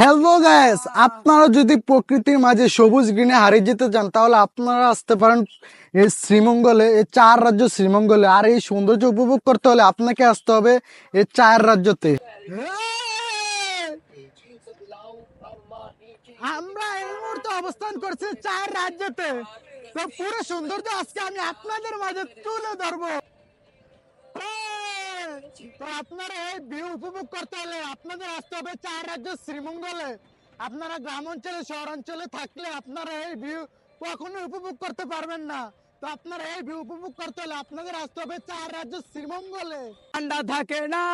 Hello guys, আপনারা যদি প্রকৃতির মাঝে সবুজ গ্রিনে হারিয়ে যেতে চান তাহলে আপনারা আসতে পারেন এই শ্রীমঙ্গলে, এই চার রাজ্য শ্রীমঙ্গলে। আর এই সৌন্দর্য উপভোগ করতে হলে আপনাকে আসতে হবে এই চার রাজ্যতে। আমরা এই মুহূর্তে অবস্থান করছি চার রাজ্যতে। তো পুরো সৌন্দর্য আজকে আমি আপনাদের মাঝে তুলে ধরবো। তো আপনারা এই ভিউ উপভোগ করতে হলে আপনাদের আসতে হবে চার রাজ্য শ্রীমঙ্গলে। আপনারা গ্রাম অঞ্চলে শহর অঞ্চলে থাকলে আপনারা এই ভিউ কখনো উপভোগ করতে পারবেন না। তো আপনারা এই ভিউ উপভোগ করতে হলে আপনাদের আসতে হবে চার রাজ্য শ্রীমঙ্গলে। ঠান্ডা থাকে না,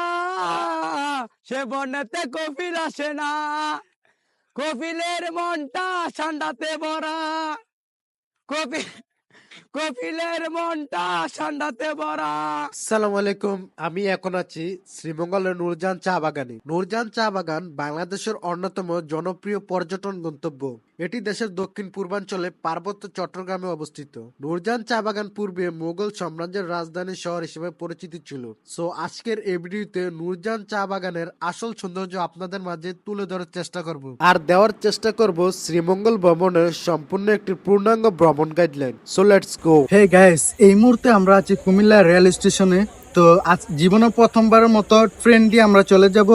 সে বনেতে কফিল আসে না, কফিলের মনটা ঠান্ডাতে ভরা, কফিল কপিলের মনটা ঠান্ডাতে ভরা। আসসালামু আলাইকুম। আমি এখন আছি শ্রীমঙ্গলের নূরজাহান চা বাগানে। নূরজাহান চা বাগান বাংলাদেশের অন্যতম জনপ্রিয় পর্যটন গন্তব্য। এটি দেশের দক্ষিণ পূর্বাঞ্চলে পার্বত্য চট্টগ্রামে অবস্থিত। নূরজাহান চা বাগান পূর্বে মুঘল সাম্রাজ্যের রাজধানী শহর হিসেবে পরিচিত ছিল। সো আজকের এই ভিডিওতে নূরজাহান চা বাগানের আসল সৌন্দর্য আপনাদের মাঝে তুলে ধরার চেষ্টা করব আর দেওয়ার চেষ্টা করব শ্রীমঙ্গল ভ্রমণের সম্পূর্ণ একটি পূর্ণাঙ্গ ভ্রমণ guideline. So let's go. Hey guys, এই মুহূর্তে আমরা আছি কুমিল্লা রেল স্টেশনে। তো আজ জীবনে প্রথমবারের মতো ট্রেন দিয়ে আমরা চলে যাব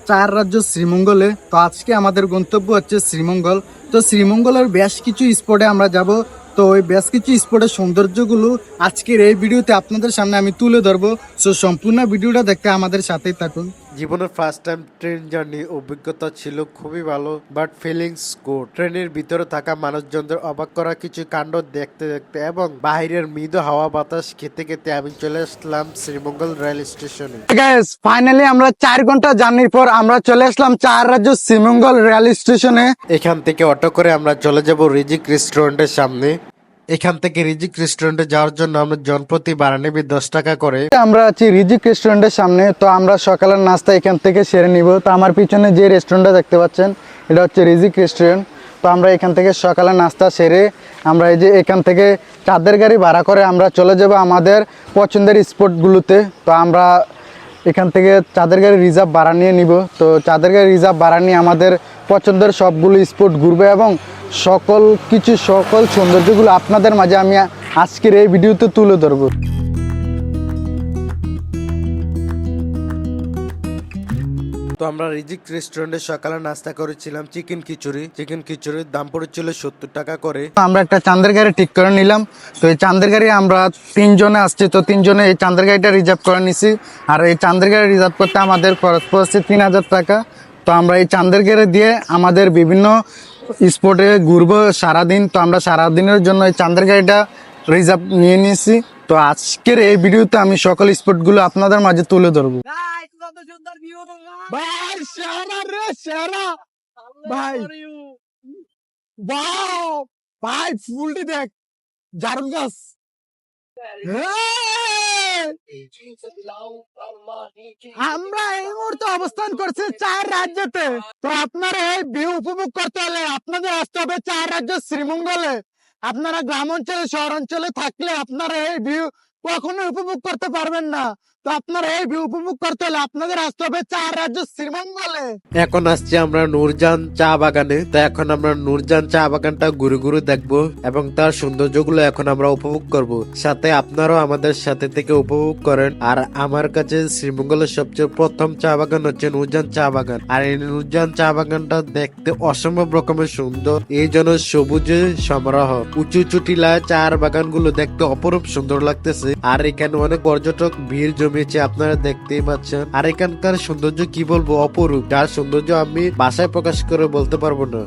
চার রাজ্য শ্রীমঙ্গলে। তো আজকে আমাদের গন্তব্য হচ্ছে শ্রীমঙ্গল। তো শ্রীমঙ্গলের বেশ কিছু স্পটে আমরা যাব। তো ওই বেশ কিছু স্পটের সৌন্দর্যগুলো আজকের এই ভিডিওতে আপনাদের সামনে আমি তুলে ধরবো। সো সম্পূর্ণ ভিডিওটা দেখতে আমাদের সাথেই থাকুন। জীবনের ফার্স্ট টাইম ট্রেন জার্নি অভিজ্ঞতা ছিল খুবই ভালো, বাট ফিলিংস গুড। ট্রেনের ভিতরে থাকা মানুষজনদের অবাক করা কিছু কাণ্ড দেখতে দেখতে এবং বাহিরের মৃদু হাওয়া বাতাস খেতে খেতে আমি চলে আসলাম শ্রীমঙ্গল রেল স্টেশনে। গাইস, ফাইনালি আমরা 4 ঘন্টা জার্নির পর আমরা চলে আসলাম চার রাজ্য শ্রীমঙ্গল রেল স্টেশনে। এখান থেকে অটো করে আমরা চলে যাব রিজিক রেস্টুরেন্টের সামনে। এখান থেকে রিজিক রেস্টুরেন্টে যাওয়ার জন্য আমরা জনপ্রতি ভাড়া নেবে 10 টাকা করে। আমরা আছি রিজিক রেস্টুরেন্টের সামনে। তো আমরা সকালের নাস্তা এখান থেকে সেরে নিব। তো আমার পিছনে যে রেস্টুরেন্টটা দেখতে পাচ্ছেন এটা হচ্ছে রিজিক রেস্টুরেন্ট। তো আমরা এখান থেকে সকালের নাস্তা সেরে আমরা এই যে এখান থেকে চাঁদের গাড়ি ভাড়া করে আমরা চলে যাব আমাদের পছন্দের স্পটগুলোতে। তো আমরা এখান থেকে চাঁদের গাড়ি রিজার্ভ ভাড়া নিয়ে নিব। তো চাঁদের গাড়ি রিজার্ভ ভাড়া নিয়ে আমাদের পছন্দের সবগুলো স্পট ঘুরবে এবং সকল সৌন্দর্যগুলো আপনাদের মাঝে আমি আজকের এই ভিডিওতে তুলে ধরবো। তো আমরা রিজিক রেস্টুরেন্টে সকালে নাস্তা করেছিলাম চিকেন খিচুড়ির দাম পড়েছিল 70 টাকা করে। আমরা একটা চাঁদের গাড়ি ঠিক করে নিলাম। তো এই চাঁদের গাড়ি আমরা 3 জনে আসছি। তো 3 জনে এই চাঁদের গাড়িটা রিজার্ভ করে নিছি। আর এই চাঁদের গাড়ি রিজার্ভ করতে আমাদের খরচ পড়ছে 3000 টাকা। তো আমরা এই চাঁদের গাড়ি দিয়ে আমাদের বিভিন্ন স্পটে ঘুরবো সারাদিন। তো আমরা সারাদিনের জন্য এই চাঁদের গাড়িটা রিজার্ভ নিয়ে নিয়েছি। তো আজকের এই ভিডিওতে আমি সকল স্পটগুলো আপনাদের মাঝে তুলে ধরবো। ভাই সেরা রে সেরা ভাই, ওয়াও ভাই, ফুলটি দেখ, জারুল গাছ। আমরা এই মুহূর্তে অবস্থান করছি চার রাজ্যতে। তো আপনারা এই ভিউ উপভোগ করতে হলে আপনাদের আসতে হবে চার রাজ্য শ্রীমঙ্গলে। আপনারা গ্রাম অঞ্চলে শহর অঞ্চলে থাকলে আপনারা এই ভিউ কখনো উপভোগ করতে পারবেন না। তো আপনারা এই ভিউ উপভোগ করতে হলে আপনাদের আসতে হবে চার রাজ্য শ্রীমঙ্গলে। এখন আসছি আমরা নূরজাহান চা বাগানে। তো এখন আমরা নূরজাহান চা বাগানটা ঘুরে ঘুরে দেখবো এবং তার সৌন্দর্যগুলো এখন আমরা উপভোগ করব। সাথে আপনারাও আমাদের সাথে থেকে উপভোগ করেন। আর আমার কাছে শ্রীমঙ্গলের সবচেয়ে প্রথম চা বাগান হচ্ছে নূরজাহান চা বাগান। আর এই নূরজাহান চা বাগানটা দেখতে অসম্ভব রকমের সুন্দর। এই জন্য সবুজে সমারোহ, উঁচু উঁচু টিলা চার বাগানগুলো দেখতে অপরূপ সুন্দর লাগতেছে। আর এখানে অনেক পর্যটক ভিড় জমিয়েছে, আপনারা দেখতেই পাচ্ছেন। আর এখানকার সৌন্দর্য কি বলবো, অপরূপ, যার সৌন্দর্য আমি ভাষায় প্রকাশ করে বলতে পারবো না।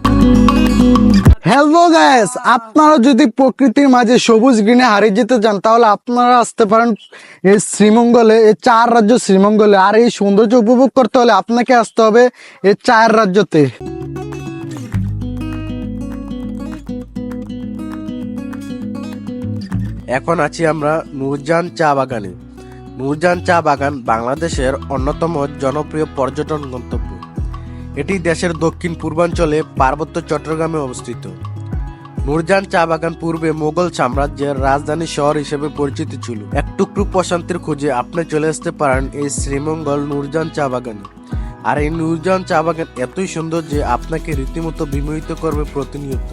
হ্যালো গাইস, আপনারা যদি প্রকৃতির মাঝে সবুজ গ্রিনে হারিয়ে যেতে চান তাহলে আপনারা আসতে পারেন এই শ্রীমঙ্গলে, এই চার রাজ্য শ্রীমঙ্গলে। আর এই সৌন্দর্য উপভোগ করতে হলে আপনাকে আসতে হবে এই চার রাজ্যতে। এখন আছি আমরা নূরজাহান চা বাগানে। নূরজাহান চা বাগান বাংলাদেশের অন্যতম জনপ্রিয় পর্যটন গন্তব্য। এটি দেশের দক্ষিণ পূর্বাঞ্চলে পার্বত্য চট্টগ্রামে অবস্থিত। নূরজাহান চা বাগান পূর্বে মুঘল সাম্রাজ্যের রাজধানী শহর হিসেবে পরিচিত ছিল। এক টুকরো প্রশান্তির খোঁজে আপনি চলে আসতে পারেন এই শ্রীমঙ্গল নূরজাহান চা বাগানে। আর এই নূরজাহান চা বাগান এতই সুন্দর যে আপনাকে রীতিমতো বিমোহিত করবে প্রতিনিয়ত।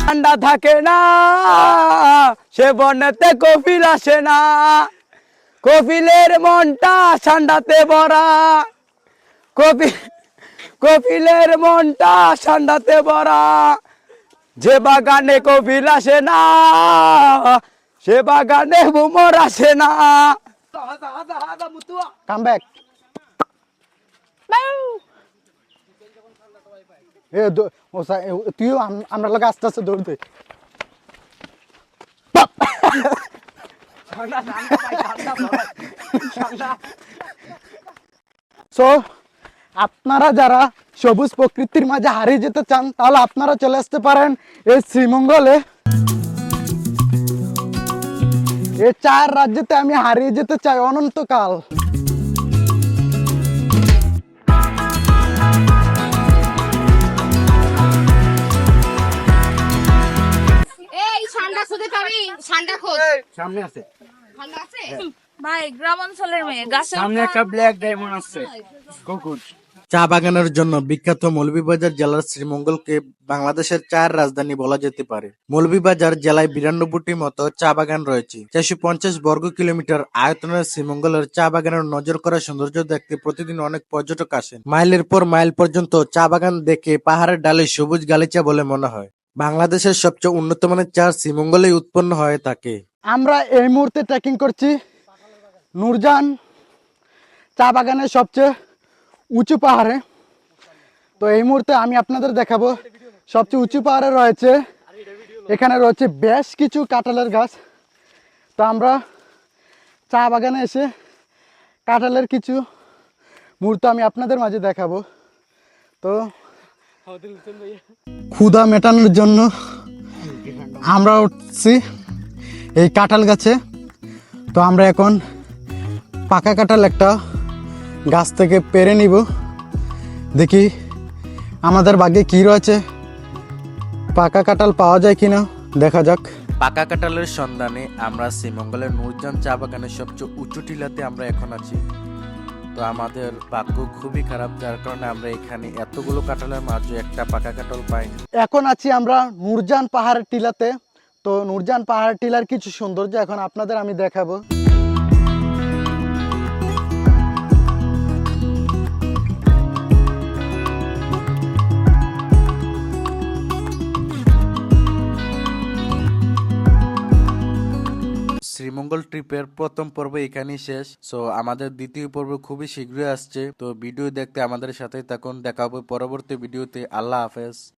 ঠান্ডা থাকে না সে বনেতে কপিল আসে না, কপিলের মনটা ঠান্ডাতে ভরা, কপিলের মনটা ঠান্ডাতে ভরা, যে বাগানে কপিল আসে না সে বাগানে ভুমর আসে না। Come back. তুইও আমরা লোক আস্তে আস্তে দৌড় দে। সো আপনারা যারা সবুজ প্রকৃতির মাঝে হারিয়ে যেতে চান তাহলে আপনারা চলে আসতে পারেন এই শ্রীমঙ্গলে। এই চায়ের রাজ্যতে আমি হারিয়ে যেতে চাই অনন্তকাল। এই ঠান্ডা খুঁজে পাবি, ঠান্ডা খোঁজ। সামনে আছে, ঠান্ডা আছে? ভাই গ্রাম অঞ্চলের মেয়ে গাছের সামনে একটা ব্ল্যাক ডায়মন্ড আছে কুকুর। চা বাগানের জন্য বিখ্যাত মৌলভীবাজার জেলার শ্রীমঙ্গলকে বাংলাদেশের চায়ের রাজধানী বলা যেতে পারে। মৌলভীবাজার জেলায় 92টি মতো চা বাগান রয়েছে। 450 বর্গ কিলোমিটার আয়তনের শ্রীমঙ্গলের চা বাগানের নজর করা সৌন্দর্য দেখতে প্রতিদিন অনেক পর্যটক আসেন। মাইলের পর মাইল পর্যন্ত চা বাগান দেখে পাহাড়ের ডালে সবুজ গালিচা বলে মনে হয়। বাংলাদেশের সবচেয়ে উন্নত মানের চা শ্রীমঙ্গলেই উৎপন্ন হয়ে থাকে। আমরা এই মুহূর্তে ট্রেকিং করছি নূরজাহান চা বাগানের সবচেয়ে উঁচু পাহাড়ে। তো এই মুহূর্তে আমি আপনাদের দেখাবো সবচেয়ে উঁচু পাহাড়ে রয়েছে, এখানে রয়েছে বেশ কিছু কাঁঠালের গাছ। তো আমরা চা বাগানে এসে কাঁঠালের কিছু মুহূর্ত আমি আপনাদের মাঝে দেখাবো। তো ক্ষুধা মেটানোর জন্য আমরা উঠছি এই কাঁঠাল গাছে। তো আমরা এখন পাকা কাঁঠাল একটা গাছ থেকে পেরে নিব, দেখি আমাদের ভাগ্যে কি রয়েছে, পাকা কাঁঠাল পাওয়া যায় কিনা দেখা যাক। পাকা কাঁঠালের সন্ধানে আমরা শ্রীমঙ্গলের নূরজাহান চা বাগানের সবচেয়ে উঁচু টিলাতে আমরা এখন আছি। তো আমাদের ভাগ্য খুবই খারাপ, যার কারণে আমরা এখানে এতগুলো কাঁঠালের মাঝে একটা পাকা কাঁঠাল পাইনি। এখন আছি আমরা নূরজাহান পাহাড়ের টিলাতে। তো নূরজাহান পাহাড়ের টিলার কিছু সৌন্দর্য এখন আপনাদের আমি দেখাবো। শ্রীমঙ্গল ট্রিপের প্রথম পর্ব এখানেই শেষ। সো আমাদের দ্বিতীয় পর্ব খুবই শীঘ্রই আসছে। তো ভিডিও দেখতে আমাদের সাথেই থাকুন। দেখা হবে পরবর্তী ভিডিওতে। আল্লাহ হাফেজ।